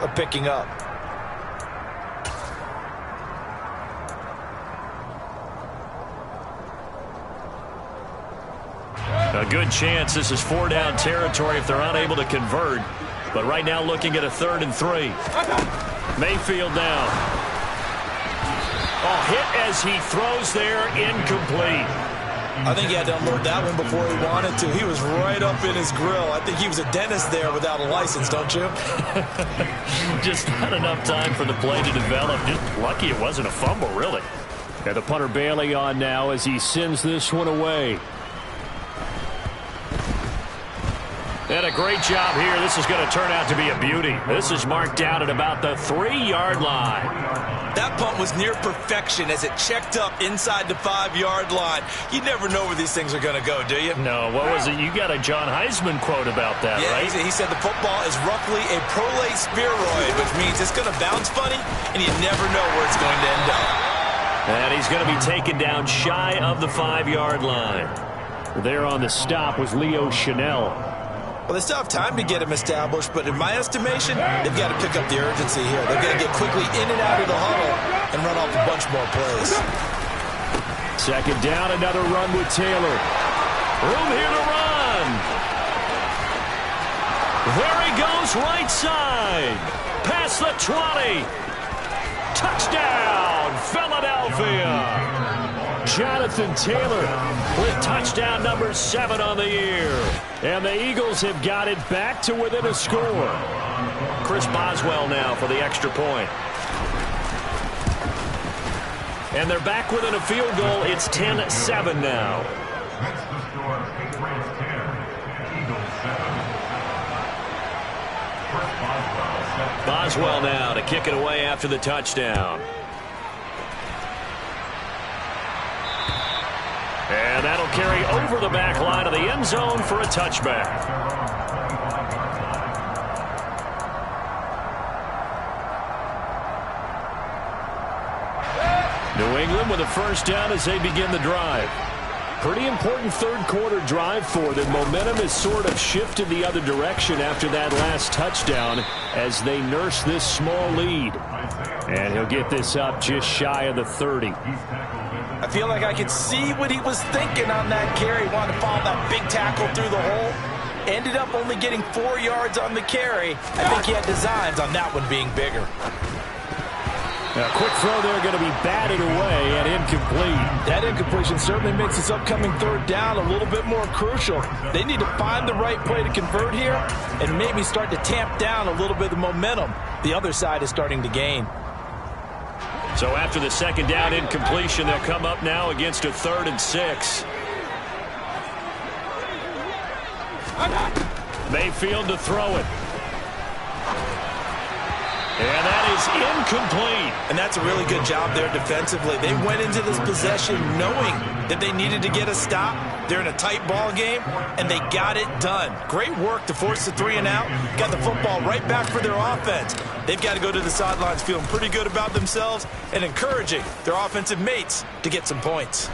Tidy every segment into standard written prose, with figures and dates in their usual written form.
of picking up. A good chance this is 4-down territory if they're unable to convert. But right now looking at a 3rd and 3. Mayfield down. Oh, hit as he throws there, incomplete. I think he had to unload that one before he wanted to. He was right up in his grill. I think he was a dentist there without a license, don't you? Just not enough time for the play to develop. Just lucky it wasn't a fumble, really. And the punter Bailey on now as he sends this one away. And a great job here. This is going to turn out to be a beauty. This is marked out at about the 3-yard line. That punt was near perfection as it checked up inside the 5-yard line. You never know where these things are going to go, do you? No, what was it? You got a John Heisman quote about that, yeah, right? He said the football is roughly a prolate spheroid, which means it's going to bounce funny, and you never know where it's going to end up. And he's going to be taken down shy of the 5-yard line. There on the stop was Leo Chanel. Well, they still have time to get him established, but in my estimation, they've got to pick up the urgency here. They've got to get quickly in and out of the huddle and run off a bunch more plays. 2nd down, another run with Taylor. Room here to run. There he goes, right side. Past the 20. Touchdown, Philadelphia. Jonathan Taylor with touchdown number 7 on the year. And the Eagles have got it back to within a score. Chris Boswell now for the extra point. And they're back within a field goal. It's 10-7 now. Boswell now to kick it away after the touchdown. And that'll carry over the back line of the end zone for a touchback. New England with a 1st down as they begin the drive. Pretty important 3rd quarter drive for them. Momentum has sort of shifted the other direction after that last touchdown as they nurse this small lead. And he'll get this up just shy of the 30. I feel like I could see what he was thinking on that carry. Wanted to follow that big tackle through the hole. Ended up only getting 4 yards on the carry. I think he had designs on that one being bigger. A quick throw there going to be batted away and incomplete. That incompletion certainly makes this upcoming 3rd down a little bit more crucial. They need to find the right play to convert here and maybe start to tamp down a little bit of momentum the other side is starting to gain. So after the 2nd down incompletion, they'll come up now against a 3rd and 6. Mayfield to throw it. And that is incomplete. And that's a really good job there defensively. They went into this possession knowing that they needed to get a stop. They're in a tight ball game, and they got it done. Great work to force the 3 and out. Got the football right back for their offense. They've got to go to the sidelines feeling pretty good about themselves and encouraging their offensive mates to get some points.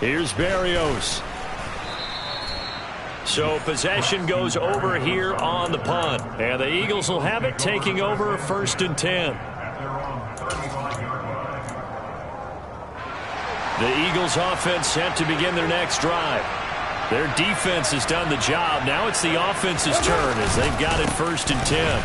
Here's Berrios. So possession goes over here on the punt. And the Eagles will have it, taking over 1st and 10. The Eagles offense set to begin their next drive. Their defense has done the job. Now it's the offense's turn as they've got it 1st and 10.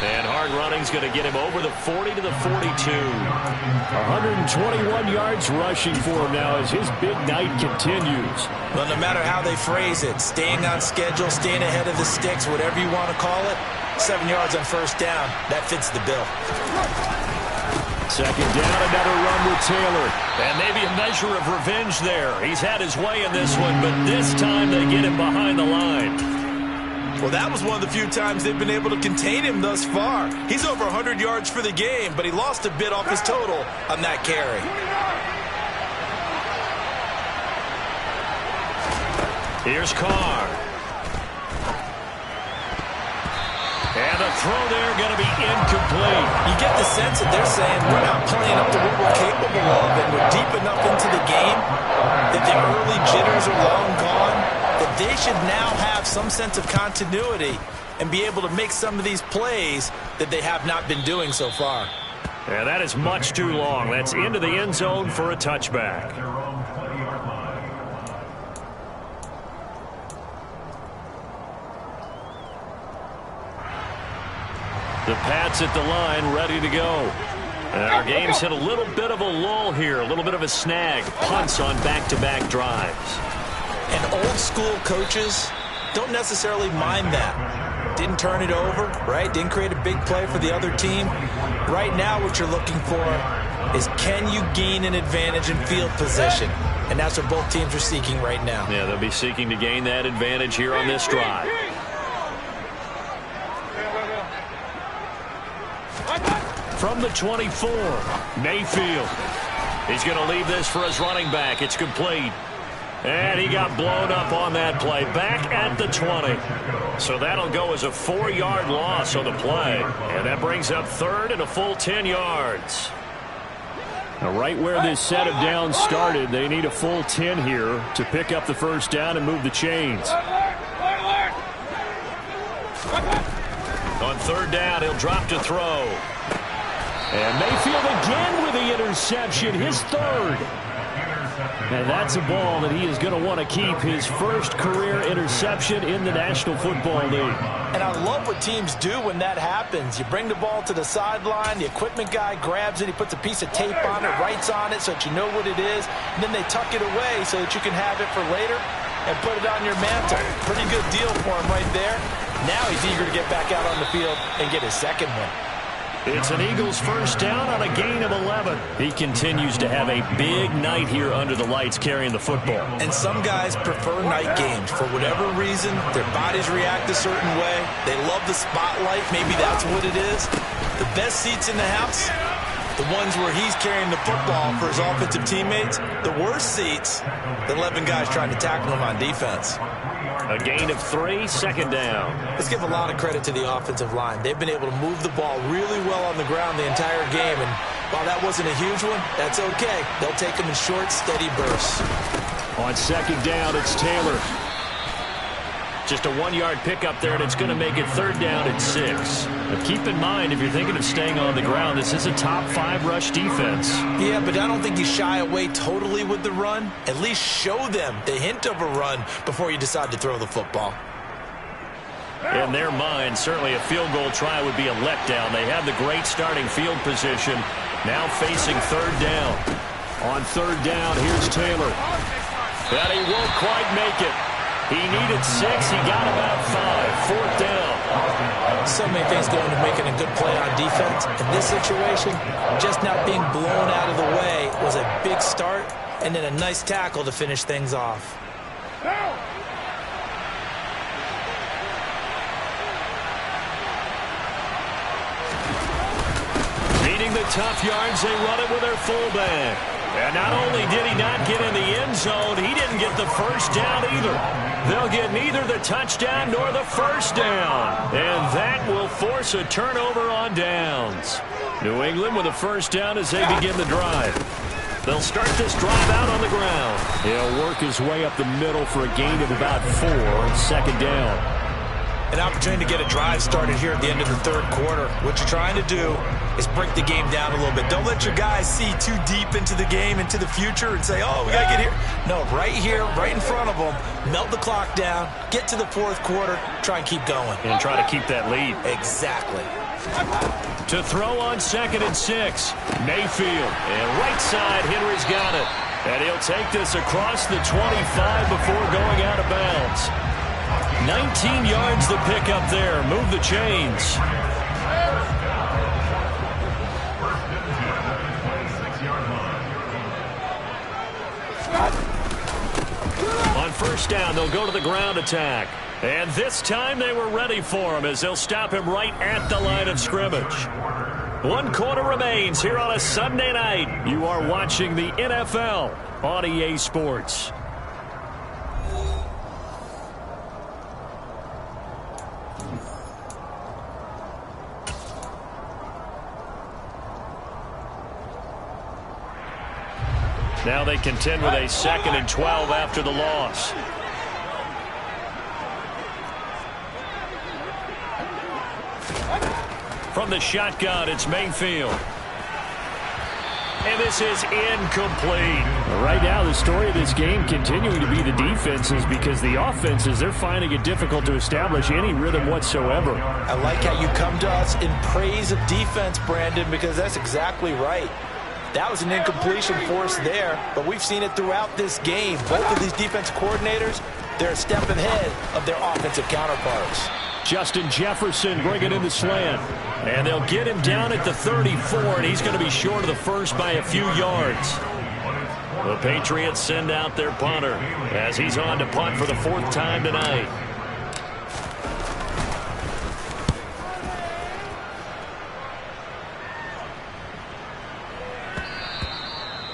And hard running's going to get him over the 40 to the 42. 121 yards rushing for him now as his big night continues. Well, no matter how they phrase it, staying on schedule, staying ahead of the sticks, whatever you want to call it, 7 yards on 1st down, that fits the bill. 2nd down, another run with Taylor. And maybe a measure of revenge there. He's had his way in this one, but this time they get him behind the line. Well, that was one of the few times they've been able to contain him thus far. He's over 100 yards for the game, but he lost a bit off his total on that carry. Here's Carr. And the throw there going to be incomplete. You get the sense that they're saying we're not playing up to what we're capable of, and we're deep enough into the game that the early jitters are long gone, that they should now have some sense of continuity and be able to make some of these plays that they have not been doing so far. Yeah, that is much too long. That's into the end zone for a touchback. The Pats at the line, ready to go. And our game's hit a little bit of a lull here, a little bit of a snag. Punts on back-to-back drives. And old school coaches don't necessarily mind that. Didn't turn it over, right? Didn't create a big play for the other team. Right now what you're looking for is, can you gain an advantage in field position? And that's what both teams are seeking right now. Yeah, they'll be seeking to gain that advantage here on this drive. From the 24, Mayfield. He's going to leave this for his running back. It's complete. And he got blown up on that play. Back at the 20. So that'll go as a 4-yard loss on the play. And that brings up third and a full 10 yards. Now right where this set of downs started, they need a full 10 here to pick up the first down and move the chains. On third down, he'll drop to throw. And Mayfield again with the interception, his third. And that's a ball that he is going to want to keep, his first career interception in the National Football League. And I love what teams do when that happens. You bring the ball to the sideline, the equipment guy grabs it, he puts a piece of tape on it, writes on it so that you know what it is, and then they tuck it away so that you can have it for later and put it on your mantle. Pretty good deal for him right there. Now he's eager to get back out on the field and get his second one. It's an Eagles first down on a gain of 11. He continues to have a big night here under the lights carrying the football. And some guys prefer night games. For whatever reason, their bodies react a certain way. They love the spotlight. Maybe that's what it is. The best seats in the house, the ones where he's carrying the football for his offensive teammates. The worst seats, the 11 guys trying to tackle him on defense. A gain of 3, second down. Let's give a lot of credit to the offensive line. They've been able to move the ball really well on the ground the entire game. And while that wasn't a huge one, that's okay. They'll take them in short, steady bursts. On second down, it's Taylor. Just a 1-yard pickup there, and it's going to make it third down at 6. But keep in mind, if you're thinking of staying on the ground, this is a top 5 rush defense. Yeah, but I don't think you shy away totally with the run. At least show them the hint of a run before you decide to throw the football. In their mind, certainly a field goal try would be a letdown. They had the great starting field position, now facing third down. On third down, here's Taylor. But he won't quite make it. He needed 6. He got about 5. Fourth down. So many things go into making a good play on defense. In this situation, just not being blown out of the way was a big start, and then a nice tackle to finish things off. Needing the tough yards, they run it with their fullback. And not only did he not get in the end zone, he didn't get the first down either. They'll get neither the touchdown nor the first down. And that will force a turnover on downs. New England with a first down as they begin the drive. They'll start this drive out on the ground. He'll work his way up the middle for a gain of about 4 on second down. An opportunity to get a drive started here at the end of the third quarter. What you're trying to do is break the game down a little bit. Don't let your guys see too deep into the game, into the future, and say, oh, we got to get here. No, right here, right in front of them, melt the clock down, get to the fourth quarter, try and keep going. And try to keep that lead. Exactly. To throw on second and 6, Mayfield. And right side, Henry's got it. And he'll take this across the 25 before going out of bounds. 19 yards to pick up there. Move the chains. On first down, they'll go to the ground attack. And this time they were ready for him as they'll stop him right at the line of scrimmage. 1 quarter remains here on a Sunday night. You are watching the NFL on EA Sports. Now they contend with a 2nd and 12 after the loss. From the shotgun, it's Mayfield. And this is incomplete. Right now, the story of this game continuing to be the defenses, because the offenses, they're finding it difficult to establish any rhythm whatsoever. I like how you come to us in praise of defense, Brandon, because that's exactly right. That was an incompletion force there, but we've seen it throughout this game. Both of these defense coordinators, they're a step ahead of their offensive counterparts. Justin Jefferson bringing in the slant. And they'll get him down at the 34, and he's going to be short of the first by a few yards. The Patriots send out their punter as he's on to punt for the 4th time tonight.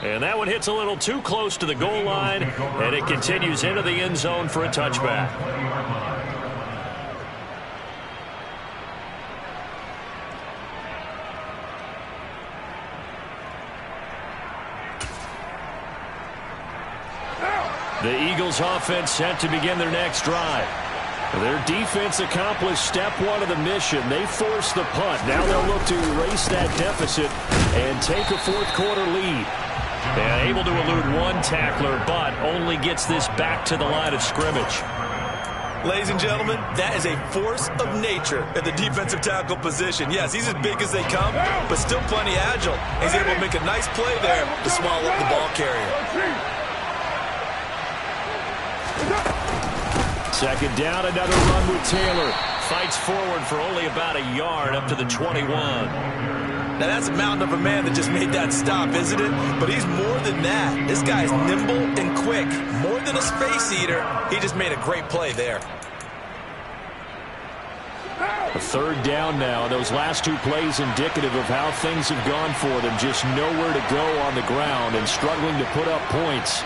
And that one hits a little too close to the goal line, and it continues into the end zone for a touchback. The Eagles offense set to begin their next drive. Their defense accomplished step 1 of the mission. They forced the punt. Now they'll look to erase that deficit and take a 4th quarter lead. And able to elude one tackler, but only gets this back to the line of scrimmage. Ladies and gentlemen, that is a force of nature at the defensive tackle position. Yes, he's as big as they come, but still plenty agile. He's able to make a nice play there to swallow up the ball carrier. Second down, another run with Taylor. Fights forward for only about a yard up to the 21. Now that's a mountain of a man that just made that stop, isn't it? But he's more than that. This guy's nimble and quick. More than a space eater, he just made a great play there. A 3rd down now. Those last 2 plays indicative of how things have gone for them. Just nowhere to go on the ground and struggling to put up points.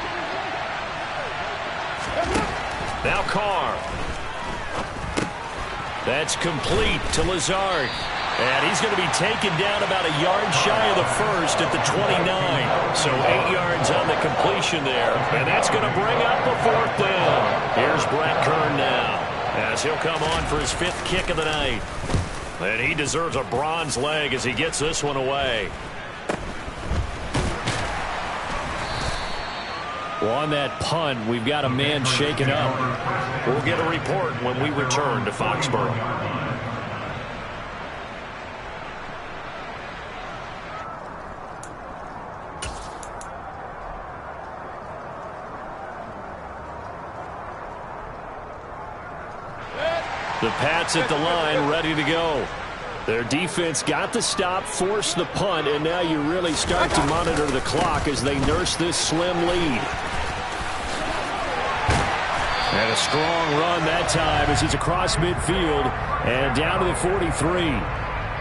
Now Carr. That's complete to Lazard. And he's going to be taken down about a yard shy of the first at the 29. So 8 yards on the completion there. And that's going to bring up a 4th down. Here's Brett Kern now, as he'll come on for his 5th kick of the night. And he deserves a bronze leg as he gets this one away. Well, on that punt, we've got a man shaken up. We'll get a report when we return to Foxborough. The Pats at the line, ready to go. Their defense got the stop, forced the punt, and now you really start to monitor the clock as they nurse this slim lead. And a strong run that time as he's across midfield and down to the 43.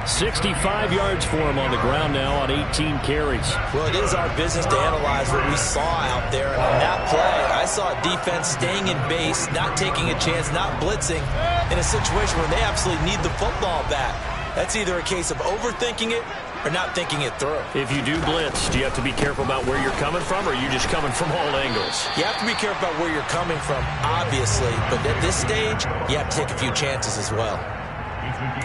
65 yards for him on the ground now on 18 carries. Well, it is our business to analyze what we saw out there. And on that play, I saw defense staying in base, not taking a chance, not blitzing in a situation where they absolutely need the football back. That's either a case of overthinking it or not thinking it through. If you do blitz, do you have to be careful about where you're coming from, or are you just coming from all angles? You have to be careful about where you're coming from, obviously. But at this stage, you have to take a few chances as well.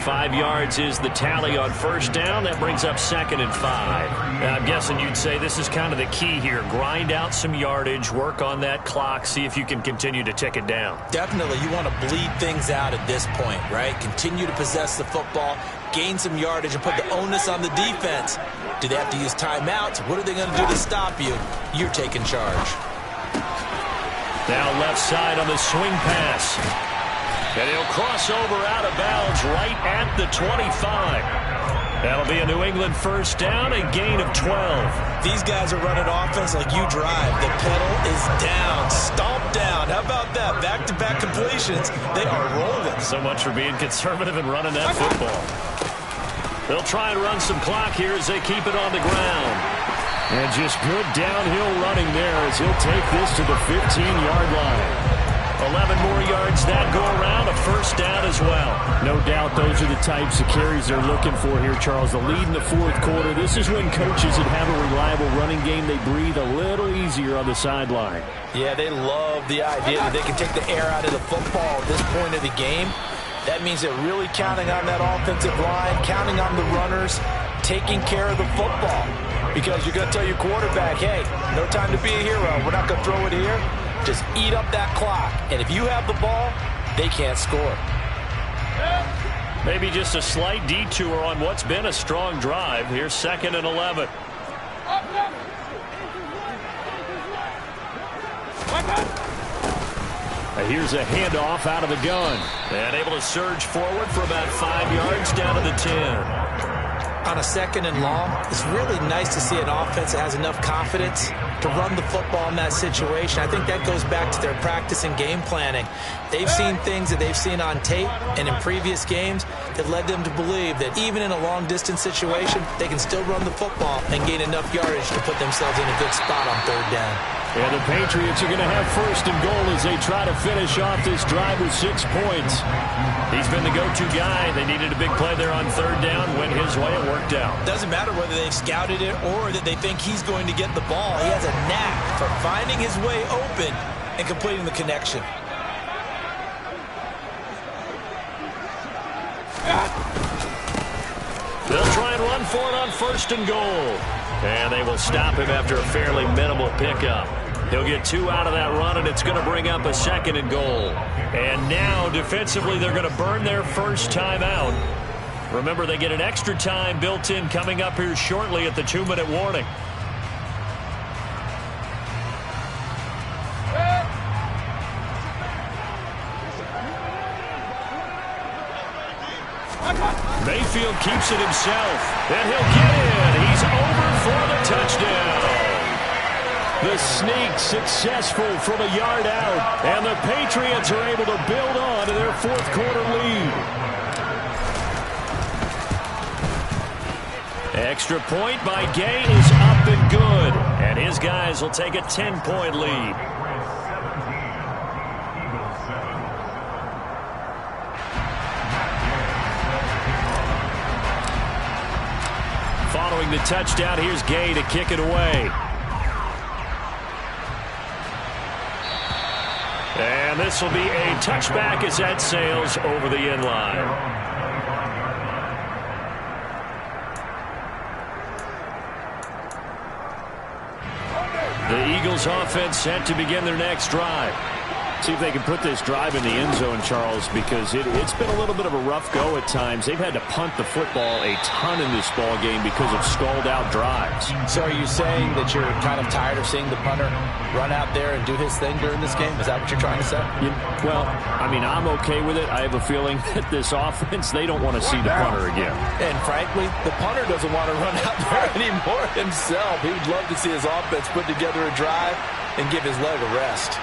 5 yards is the tally on 1st down. That brings up 2nd and 5. I'm guessing you'd say this is kind of the key here. Grind out some yardage, work on that clock, see if you can continue to tick it down. Definitely. You want to bleed things out at this point, right? Continue to possess the football, gain some yardage, and put the onus on the defense. Do they have to use timeouts? What are they going to do to stop you? You're taking charge. Now left side on the swing pass. And he'll cross over out of bounds right at the 25. That'll be a New England 1st down, a gain of 12. These guys are running offense like you drive. The pedal is down, stomp down. How about that? Back-to-back completions. They are rolling. So much for being conservative and running that football. They'll try and run some clock here as they keep it on the ground. And just good downhill running there as he'll take this to the 15-yard line. 11 more yards that go around, a 1st down as well. No doubt those are the types of carries they're looking for here, Charles. The lead in the 4th quarter. This is when coaches that have a reliable running game, they breathe a little easier on the sideline. Yeah, they love the idea that they can take the air out of the football at this point of the game. That means they're really counting on that offensive line, counting on the runners, taking care of the football. Because you're going to tell your quarterback, hey, no time to be a hero. We're not going to throw it here. Just eat up that clock. And if you have the ball, they can't score. Maybe just a slight detour on what's been a strong drive. Here's 2nd and 11. Here's a handoff out of the gun. And able to surge forward for about 5 yards down to the 10. On a 2nd and long, it's really nice to see an offense that has enough confidence to run the football in that situation. I think that goes back to their practice and game planning. They've seen things that they've seen on tape and in previous games that led them to believe that even in a long-distance situation, they can still run the football and gain enough yardage to put themselves in a good spot on 3rd down. And the Patriots are going to have 1st and goal as they try to finish off this drive with 6 points. He's been the go-to guy. They needed a big play there on 3rd down. Went his way. It worked out. Doesn't matter whether they've scouted it or that they think he's going to get the ball. He has a knack for finding his way open and completing the connection. They'll try and run for it on 1st and goal. And they will stop him after a fairly minimal pickup. He'll get 2 out of that run, and it's going to bring up a 2nd and goal. And now, defensively, they're going to burn their first time out. Remember, they get an extra time built in coming up here shortly at the 2-minute warning. Mayfield keeps it himself, and he'll get in. He's over for the touchdown. The sneak successful from a yard out, and the Patriots are able to build on to their 4th quarter lead. Extra point by Gay is up and good, and his guys will take a 10-point lead. Following the touchdown, here's Gay to kick it away. And this will be a touchback as that sails over the end line. The Eagles offense set to begin their next drive. See if they can put this drive in the end zone, Charles, because it's been a little bit of a rough go at times. They've had to punt the football a ton in this ball game because of stalled-out drives. So are you saying that you're kind of tired of seeing the punter run out there and do his thing during this game? Is that what you're trying to say? Well, I mean, I'm okay with it. I have a feeling that this offense, they don't want to see the punter again. And frankly, the punter doesn't want to run out there anymore himself. He would love to see his offense put together a drive and give his leg a rest.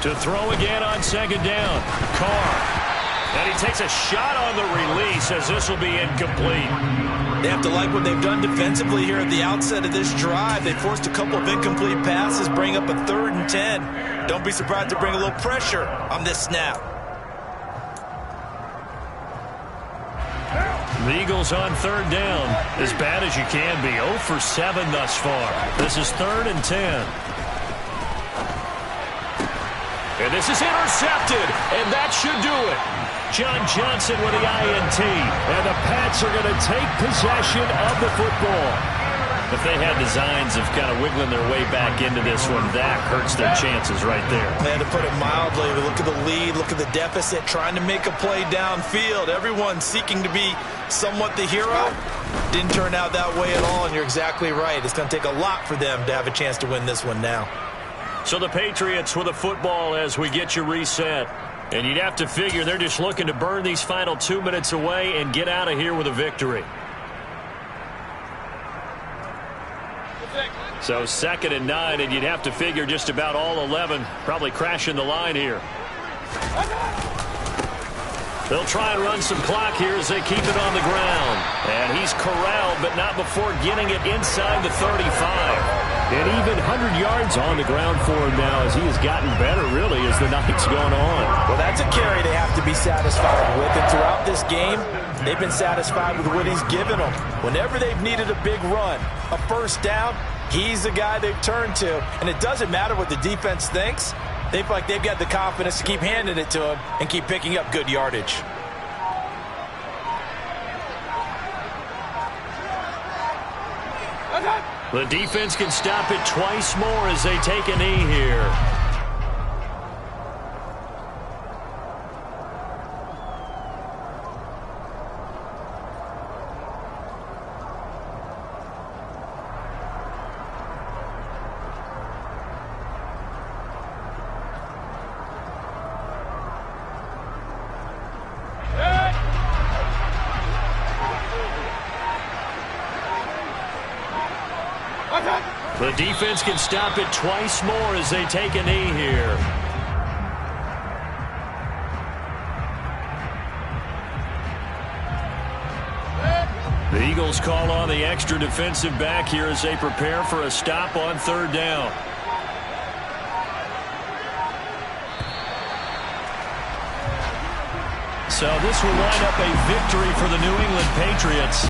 To throw again on 2nd down. Carr. And he takes a shot on the release as this will be incomplete. They have to like what they've done defensively here at the outset of this drive. They forced a couple of incomplete passes, bring up a 3rd and 10. Don't be surprised to bring a little pressure on this snap. The Eagles on 3rd down. As bad as you can be. 0 for 7 thus far. This is 3rd and 10. And this is intercepted, and that should do it. John Johnson with the INT, and the Pats are going to take possession of the football. If they had designs of kind of wiggling their way back into this one, that hurts their chances right there. Man, to put it mildly, look at the lead, look at the deficit, trying to make a play downfield. Everyone seeking to be somewhat the hero. Didn't turn out that way at all, and you're exactly right. It's going to take a lot for them to have a chance to win this one now. So the Patriots with the football as we get you reset. And you'd have to figure they're just looking to burn these final 2 minutes away and get out of here with a victory. So 2nd and 9, and you'd have to figure just about all 11 probably crashing the line here. They'll try and run some clock here as they keep it on the ground. And he's corralled, but not before getting it inside the 35. And even 100 yards on the ground for him now as he has gotten better, really, as the night's gone on. Well, that's a carry they have to be satisfied with. And throughout this game, they've been satisfied with what he's given them. Whenever they've needed a big run, a first down, he's the guy they've turned to. And it doesn't matter what the defense thinks. They feel like they've got the confidence to keep handing it to him and keep picking up good yardage. The defense can stop it twice more as they take a knee here. The defense can stop it twice more as they take a knee here. The Eagles call on the extra defensive back here as they prepare for a stop on third down. So this will wind up a victory for the New England Patriots.